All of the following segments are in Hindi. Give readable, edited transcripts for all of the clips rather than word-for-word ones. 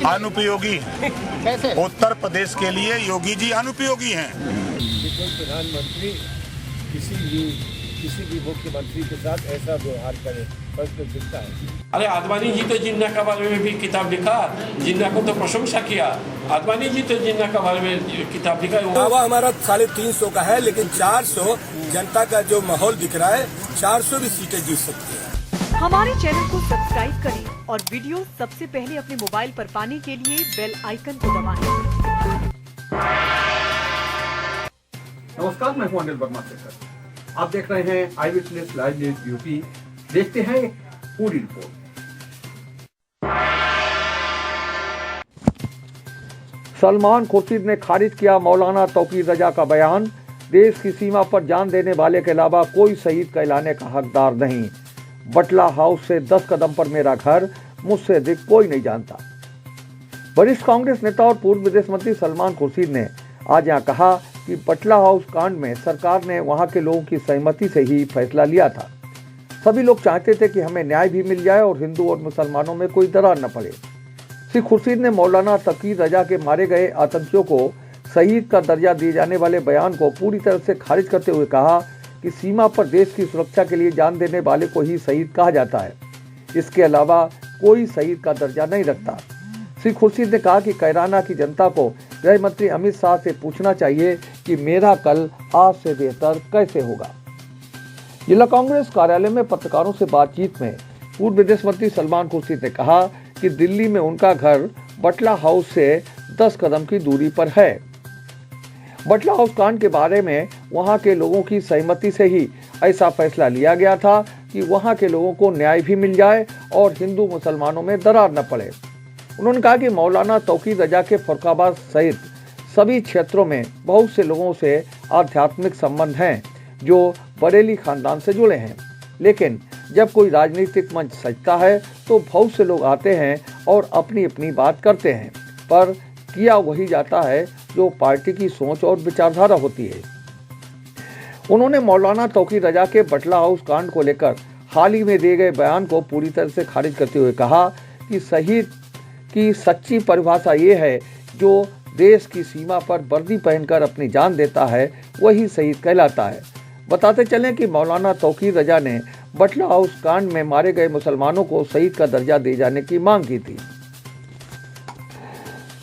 अनुपयोगी। कैसे? उत्तर प्रदेश के लिए योगी जी अनुपयोगी हैं। प्रधानमंत्री किसी भी मुख्यमंत्री के साथ ऐसा व्यवहार करे, प्रश्न दिखता है। अरे आडवाणी जी तो जिन्ना के बारे में भी किताब लिखा, जिन्ना को तो प्रशंसा किया। आडवाणी जी तो जिन्ना के बारे में किताब लिखा। दावा हमारा 350 का है, लेकिन 400 जनता का जो माहौल दिख रहा है, 400 भी सीटें जीत सकती है। हमारे चैनल को सब्सक्राइब करें और वीडियो सबसे पहले अपने मोबाइल पर पाने के लिए बेल आइकन को दबाएं। नमस्कार, मैं हूं अनिल वर्मा शेखर। आप देख रहे हैं आई विटनेस लाइव न्यूज यूपी। देखते हैं पूरी रिपोर्ट। सलमान खुर्शीद ने खारिज किया मौलाना तौकीर रजा का बयान। देश की सीमा पर जान देने वाले के अलावा कोई शहीद कहलाने का हकदार नहीं। बटला हाउस से 10 कदम पर मेरा घर, मुझसे अधिक कोई नहीं जानता। वरिष्ठ कांग्रेस नेता और पूर्व विदेश मंत्री सलमान खुर्शीद ने आज यहाँ कहा कि बटला हाउस कांड में सरकार ने वहां के लोगों की सहमति से ही फैसला लिया था। सभी लोग चाहते थे कि हमें न्याय भी मिल जाए और हिंदू और मुसलमानों में कोई दरार न पड़े। श्री खुर्शीद ने मौलाना तौकीर रजा के मारे गए आतंकियों को शहीद का दर्जा दिए जाने वाले बयान को पूरी तरह से खारिज करते हुए कहा कि सीमा पर देश की सुरक्षा के लिए जान देने वाले को ही शहीद कहा जाता है। इसके अलावा कोई शहीद का दर्जा नहीं रखता। श्री खुर्शीद ने कहा कि कैराना की जनता को गृह मंत्री अमित शाह से पूछना चाहिए कि मेरा कल आज से बेहतर कैसे होगा। जिला कांग्रेस कार्यालय में पत्रकारों से बातचीत में पूर्व विदेश मंत्री सलमान खुर्शीद ने कहा कि दिल्ली में उनका घर बटला हाउस से 10 कदम की दूरी पर है। बटला हाउस कांड के बारे में वहां के लोगों की सहमति से ही ऐसा फैसला लिया गया था कि वहां के लोगों को न्याय भी मिल जाए और हिंदू मुसलमानों में दरार न पड़े। उन्होंने कहा कि मौलाना तौकीर रजा के फर्रुखाबाद सहित सभी क्षेत्रों में बहुत से लोगों से आध्यात्मिक संबंध हैं जो बरेली खानदान से जुड़े हैं, लेकिन जब कोई राजनीतिक मंच सजता है तो बहुत से लोग आते हैं और अपनी अपनी बात करते हैं, पर किया वही जाता है जो पार्टी की सोच और विचारधारा होती है। उन्होंने मौलाना तौकीर रजा के बटला हाउस कांड को लेकर हाल ही में दिए गए बयान को पूरी तरह से खारिज करते हुए कहा कि शहीद की सच्ची परिभाषा ये है जो देश की सीमा पर वर्दी पहनकर अपनी जान देता है, वही शहीद कहलाता है। बताते चलें कि मौलाना तौकीर रजा ने बटला हाउस कांड में मारे गए मुसलमानों को शहीद का दर्जा दिए जाने की मांग की थी।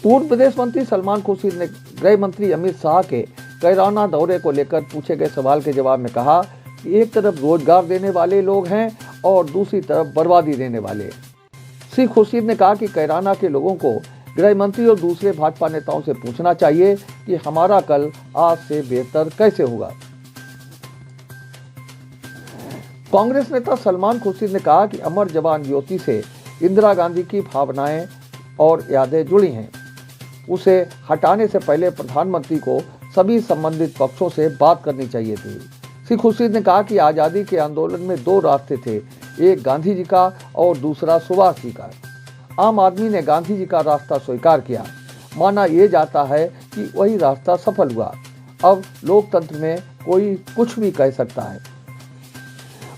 पूर्व विदेश मंत्री सलमान खुर्शीद ने गृह मंत्री अमित शाह के कैराना दौरे को लेकर पूछे गए सवाल के जवाब में कहा कि एक तरफ रोजगार देने वाले लोग हैं और दूसरी तरफ बर्बादी देने वाले। श्री खुर्शीद ने कहा कि कैराना के लोगों को गृह मंत्री और दूसरे भाजपा नेताओं से पूछना चाहिए कि हमारा कल आज से बेहतर कैसे होगा। कांग्रेस नेता सलमान खुर्शीद ने कहा कि अमर जवान ज्योति से इंदिरा गांधी की भावनाएं और यादें जुड़ी हैं। उसे हटाने से पहले प्रधानमंत्री को सभी संबंधित पक्षों से बात करनी चाहिए थी। श्री खुर्शीद ने कहा कि आज़ादी के आंदोलन में 2 रास्ते थे, एक गांधी जी का और दूसरा सुभाष जी का। आम आदमी ने गांधी जी का रास्ता स्वीकार किया। माना यह जाता है कि वही रास्ता सफल हुआ। अब लोकतंत्र में कोई कुछ भी कह सकता है।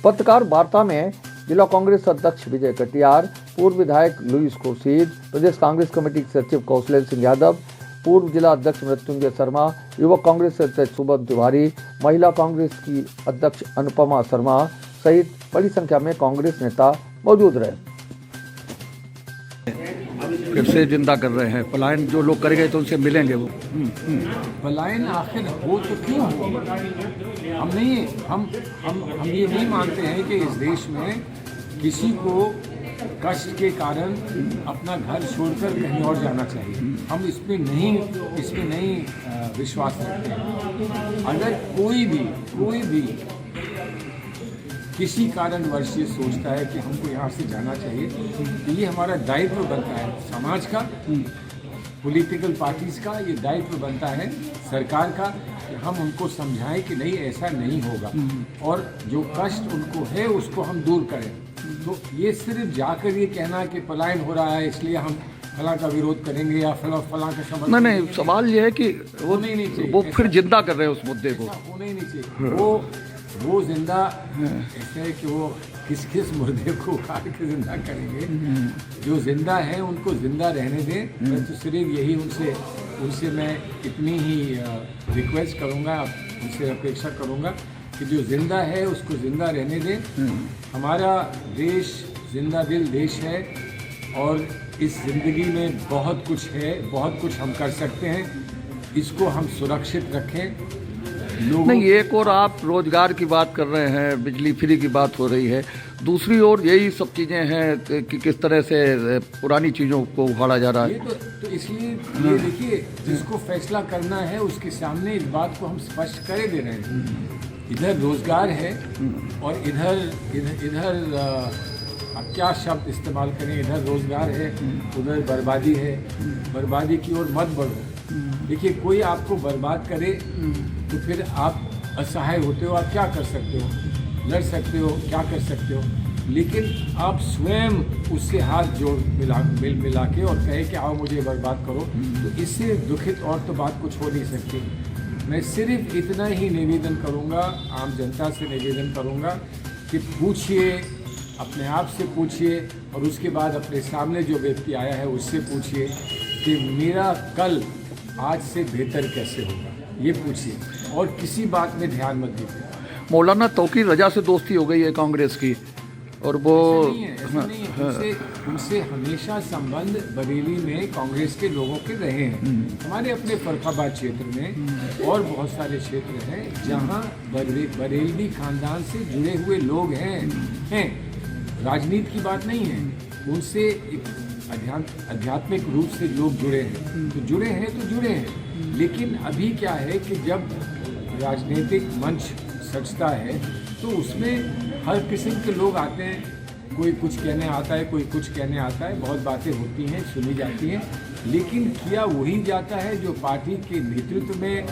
पत्रकार वार्ता में जिला कांग्रेस अध्यक्ष विजय कटियार, पूर्व विधायक लुईस खुर्शीद, प्रदेश कांग्रेस कमेटी के सचिव कौशलेंद्र सिंह यादव, पूर्व जिला अध्यक्ष मृत्युंजय शर्मा, युवक कांग्रेस अध्यक्ष शुभम तिवारी, महिला कांग्रेस की अध्यक्ष अनुपमा शर्मा सहित बड़ी संख्या में कांग्रेस नेता मौजूद रहे। फिर से जिंदा कर रहे हैं। पलायन जो लोग करेंगे तो उनसे मिलेंगे वो। पलायन आखिर हो तो क्यों हो? हम ये नहीं मानते हैं कि इस देश में किसी को कष्ट के कारण अपना घर छोड़कर कहीं और जाना चाहिए। हम इसमें नहीं विश्वास रखते हैं। अगर कोई भी किसी कारणवश ये सोचता है कि हमको यहाँ से जाना चाहिए, तो ये हमारा दायित्व बनता है, समाज का, पॉलिटिकल पार्टीज का ये दायित्व बनता है, सरकार का, कि हम उनको समझाएं कि नहीं, ऐसा नहीं होगा और जो कष्ट उनको है उसको हम दूर करें। तो ये सिर्फ जाकर ये कहना कि पलायन हो रहा है इसलिए हम फलां का विरोध करेंगे या फलां का समर्थन, नहीं, सवाल ये है कि वो नहीं चाहिए, वो फिर जिंदा कर रहे हैं उस मुद्दे को। होना ही नहीं चाहिए। वो जिंदा ऐसे है कि वो किस किस मुर्दे को उखाड़ के जिंदा करेंगे। जो जिंदा है उनको जिंदा रहने दें। मैं तो सिर्फ यही उनसे मैं इतनी ही रिक्वेस्ट करूँगा, उनसे अपेक्षा करूँगा कि जो जिंदा है उसको जिंदा रहने दें। हमारा देश जिंदा दिल देश है और इस ज़िंदगी में बहुत कुछ है, बहुत कुछ हम कर सकते हैं। इसको हम सुरक्षित रखें। नहीं, एक और आप रोजगार की बात कर रहे हैं, बिजली फ्री की बात हो रही है, दूसरी ओर यही सब चीज़ें हैं कि किस तरह से पुरानी चीज़ों को उखाड़ा जा रहा है। ये तो इसलिए ये देखिए, जिसको फैसला करना है उसके सामने इस बात को हम स्पष्ट करे दे रहे हैं। इधर रोजगार है और इधर अब क्या शब्द इस्तेमाल करें, इधर रोजगार है, उधर बर्बादी है। बर्बादी की ओर मत बढ़ो। देखिए, कोई आपको बर्बाद करे तो फिर आप असहाय होते हो। आप क्या कर सकते हो? लड़ सकते हो, क्या कर सकते हो, लेकिन आप स्वयं उससे हाथ जोड़ मिला के और कहे कि आओ मुझे बर्बाद करो, तो इससे दुखित और तो बात कुछ हो नहीं सकती। मैं सिर्फ इतना ही निवेदन करूंगा, आम जनता से निवेदन करूंगा कि पूछिए, अपने आप से पूछिए और उसके बाद अपने सामने जो व्यक्ति आया है उससे पूछिए कि मेरा कल आज से बेहतर कैसे होगा, ये पूछिए और किसी बात में ध्यान मत दीजिए। मौलाना तौकीर रजा से दोस्ती हो गई है कांग्रेस की और वो ऐसा नहीं है। उनसे हमेशा संबंध बरेली में कांग्रेस के लोगों के रहे हैं। हमारे अपने फर्रुखाबाद क्षेत्र में और बहुत सारे क्षेत्र हैं जहां बरेलवी खानदान से जुड़े हुए लोग हैं। राजनीति की बात नहीं है, उनसे आध्यात्मिक रूप से लोग जुड़े हैं, तो जुड़े हैं। लेकिन अभी क्या है कि जब राजनीतिक मंच सजता है तो उसमें हर किस्म के लोग आते हैं। कोई कुछ कहने आता है, कोई कुछ कहने आता है, बहुत बातें होती हैं, सुनी जाती हैं, लेकिन किया वही जाता है जो पार्टी के नेतृत्व में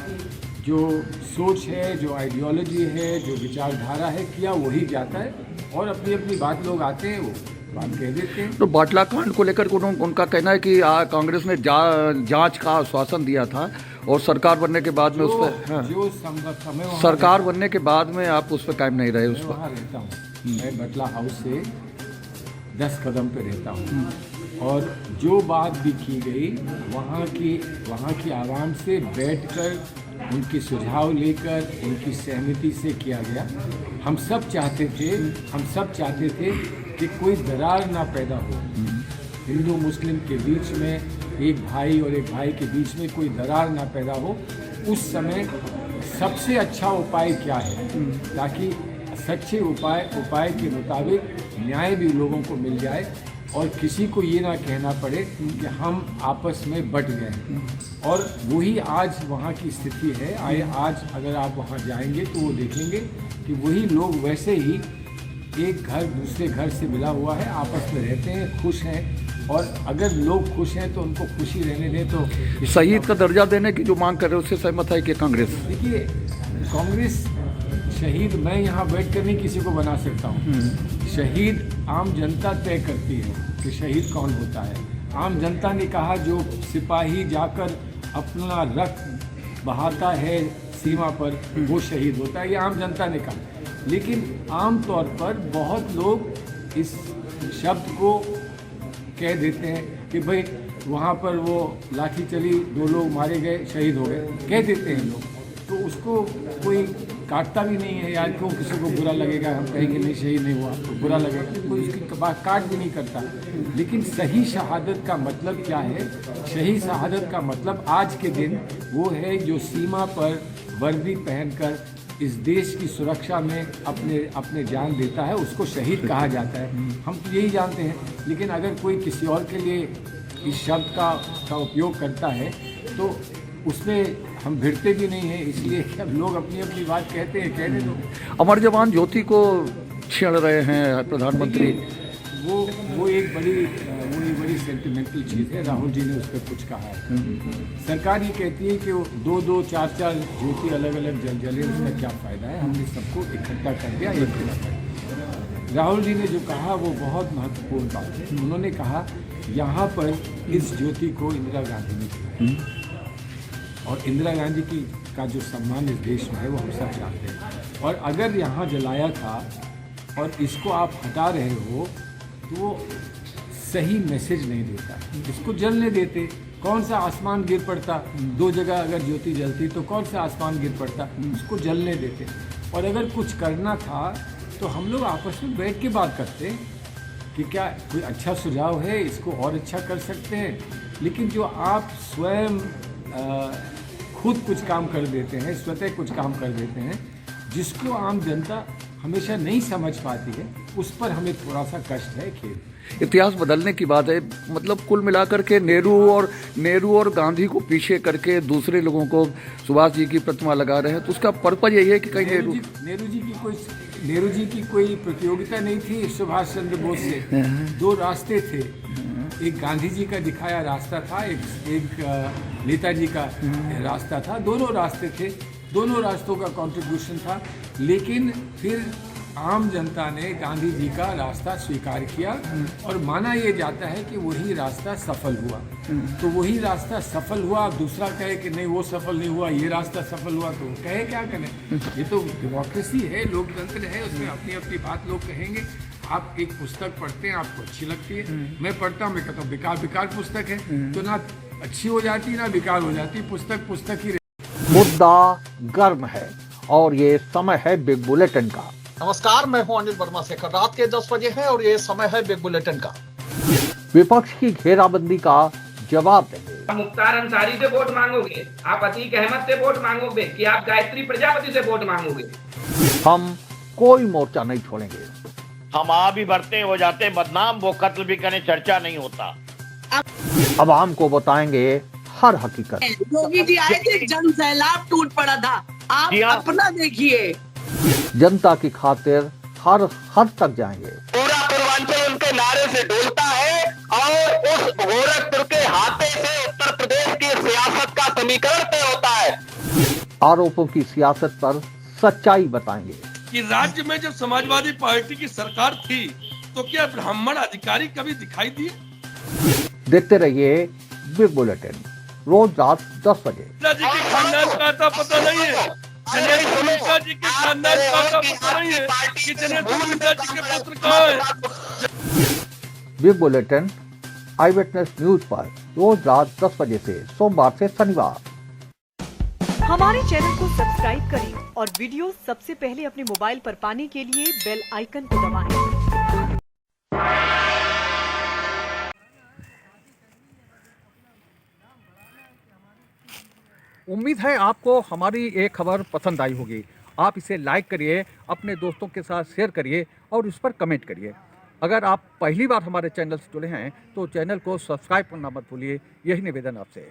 जो सोच है, जो आइडियोलॉजी है, जो विचारधारा है, किया वही जाता है और अपनी अपनी बात लोग आते हैं, वो बात कह देते हैं। तो बाटला कांड को लेकर उनका कहना है कि कांग्रेस ने जांच का आश्वासन दिया था और सरकार बनने के बाद में उस पर सरकार बनने के बाद में आप उस पर कायम नहीं रहे। उस पर वहाँ रहता हूँ, मैं बटला हाउस से 10 कदम पे रहता हूँ और जो बात भी की गई वहाँ की आवाम से बैठकर उनके सुझाव लेकर उनकी सहमति से किया गया। हम सब चाहते थे कि कोई दरार ना पैदा हो हिंदू मुस्लिम के बीच में, एक भाई और एक भाई के बीच में कोई दरार ना पैदा हो। उस समय सबसे अच्छा उपाय क्या है, ताकि सच्चे उपाय के मुताबिक न्याय भी लोगों को मिल जाए और किसी को ये ना कहना पड़े कि हम आपस में बट गए। और वही आज वहाँ की स्थिति है। आज अगर आप वहाँ जाएंगे तो वो देखेंगे कि वही लोग वैसे ही एक घर दूसरे घर से मिला हुआ है, आपस में रहते हैं, खुश हैं। और अगर लोग खुश हैं तो उनको खुशी रहने दें। तो शहीद का दर्जा देने की जो मांग कर रहे हैं उससे सहमत है कि कांग्रेस? देखिए, कांग्रेस शहीद मैं यहाँ बैठ कर नहीं किसी को बना सकता हूँ। शहीद आम जनता तय करती है कि शहीद कौन होता है। आम जनता ने कहा जो सिपाही जाकर अपना रक्त बहाता है सीमा पर वो शहीद होता है, ये आम जनता ने कहा। लेकिन आम तौर पर बहुत लोग इस शब्द को कह देते हैं कि भाई वहाँ पर वो लाठी चली, 2 लोग मारे गए, शहीद हो गए, कह देते हैं लोग। तो उसको कोई काटता भी नहीं है यार, क्यों किसी को बुरा लगेगा, हम कहेंगे नहीं शहीद नहीं हुआ तो बुरा लगेगा, कोई उसकी बात काट भी नहीं करता। लेकिन सही शहादत का मतलब क्या है? सही शहादत का मतलब आज के दिन वो है जो सीमा पर वर्दी पहनकर इस देश की सुरक्षा में अपने जान देता है, उसको शहीद कहा जाता है। हम तो यही जानते हैं। लेकिन अगर कोई किसी और के लिए इस शब्द का उपयोग करता है तो उसमें हम भिड़ते भी नहीं हैं। इसलिए अब लोग अपनी अपनी बात कहते हैं, कहने दो। अमर जवान ज्योति को छेड़ रहे हैं प्रधानमंत्री। वो एक बड़ी सेंटिमेंटल चीज़ है। राहुल जी ने उस पर कुछ कहा है। सरकार ये कहती है कि 2-2, 4-4 ज्योति अलग अलग जले, उसका क्या फ़ायदा है? हमने सबको इकट्ठा कर दिया, एक कर। राहुल जी ने जो कहा वो बहुत महत्वपूर्ण बात है। उन्होंने कहा यहाँ पर इस ज्योति को इंदिरा गांधी ने जलाया और इंदिरा गांधी का जो सम्मान इस देश में है वो हम सब जानते हैं। और अगर यहाँ जलाया था और इसको आप हटा रहे हो तो वो सही मैसेज नहीं देता। इसको जलने देते, कौन सा आसमान गिर पड़ता, 2 जगह अगर ज्योति जलती तो कौन सा आसमान गिर पड़ता, उसको जलने देते। और अगर कुछ करना था तो हम लोग आपस में बैठ के बात करते कि क्या कोई अच्छा सुझाव है, इसको और अच्छा कर सकते हैं। लेकिन जो आप स्वयं खुद कुछ काम कर देते हैं, स्वतः कुछ काम कर देते हैं, जिसको आम जनता हमेशा नहीं समझ पाती है, उस पर हमें थोड़ा सा कष्ट है, खेद। इतिहास बदलने की बात है, मतलब कुल मिलाकर के नेहरू और गांधी को पीछे करके दूसरे लोगों को सुभाष जी की प्रतिमा लगा रहे हैं, तो उसका पर्पज यही है कि कहीं नेहरू जी की कोई प्रतियोगिता नहीं थी सुभाष चंद्र बोस से। 2 रास्ते थे, एक गांधी जी का दिखाया रास्ता था, एक नेताजी का रास्ता था। दोनों रास्ते थे, दोनों रास्तों का कंट्रीब्यूशन था। लेकिन फिर आम जनता ने गांधी जी का रास्ता स्वीकार किया और माना ये जाता है कि वही रास्ता सफल हुआ। तो वही रास्ता सफल हुआ, दूसरा कहे कि नहीं वो सफल नहीं हुआ, ये रास्ता सफल हुआ, तो कहे क्या करें। ये तो डेमोक्रेसी है, लोकतंत्र है, उसमें अपनी अपनी बात लोग कहेंगे। आप एक पुस्तक पढ़ते हैं, आपको अच्छी लगती है, मैं पढ़ता हूँ, मैं कहता हूँ बेकार पुस्तक है, तो ना अच्छी हो जाती ना बेकार हो जाती, पुस्तक ही। मुद्दा गर्म है और ये समय है बिग बुलेटिन का। नमस्कार, मैं हूं अनिल वर्मा शेखर। रात के 10 बजे हैं और ये समय है बिग बुलेटिन का। विपक्ष की घेराबंदी का जवाब देंगे। मुख्तार अंसारी से वोट मांगोगे, आप अतीक अहमद से वोट मांगोगे कि आप गायत्री प्रजापति से वोट मांगोगे? हम कोई मोर्चा नहीं छोड़ेंगे। हम भी बढ़ते हो जाते बदनाम, वो कत्ल भी करें, चर्चा नहीं होता। अवाम को बताएंगे हर हकीकत। योगी जी आए थे, जन सैलाब टूट पड़ा था, आप अपना देखिए। जनता की खातिर हर हद तक जाएंगे। पूरा पूर्वांचल उनके नारे से डोलता है और उस गोरखपुर के हाथे से उत्तर प्रदेश की सियासत का समीकरण तय होता है। आरोपों की सियासत पर सच्चाई बताएंगे कि राज्य में जब समाजवादी पार्टी की सरकार थी तो क्या ब्राह्मण अधिकारी कभी दिखाई दिए? देखते रहिए बिग बुलेटिन, रोज रात 10 बजे। जी के खानदान का आता पता नहीं है, जनेश्वर जी के खानदान का आता पता नहीं है कि जनेश्वर जी के पुत्र कहाँ है। बिग बुलेटिन आई विटनेस न्यूज पर रोज रात 10 बजे से सोमवार से शनिवार। हमारे चैनल को सब्सक्राइब करें और वीडियो सबसे पहले अपने मोबाइल पर पाने के लिए बेल आइकन को दबाएं। उम्मीद है आपको हमारी ये खबर पसंद आई होगी। आप इसे लाइक करिए, अपने दोस्तों के साथ शेयर करिए और उस पर कमेंट करिए। अगर आप पहली बार हमारे चैनल से जुड़े हैं तो चैनल को सब्सक्राइब करना मत भूलिए। यही निवेदन आपसे है।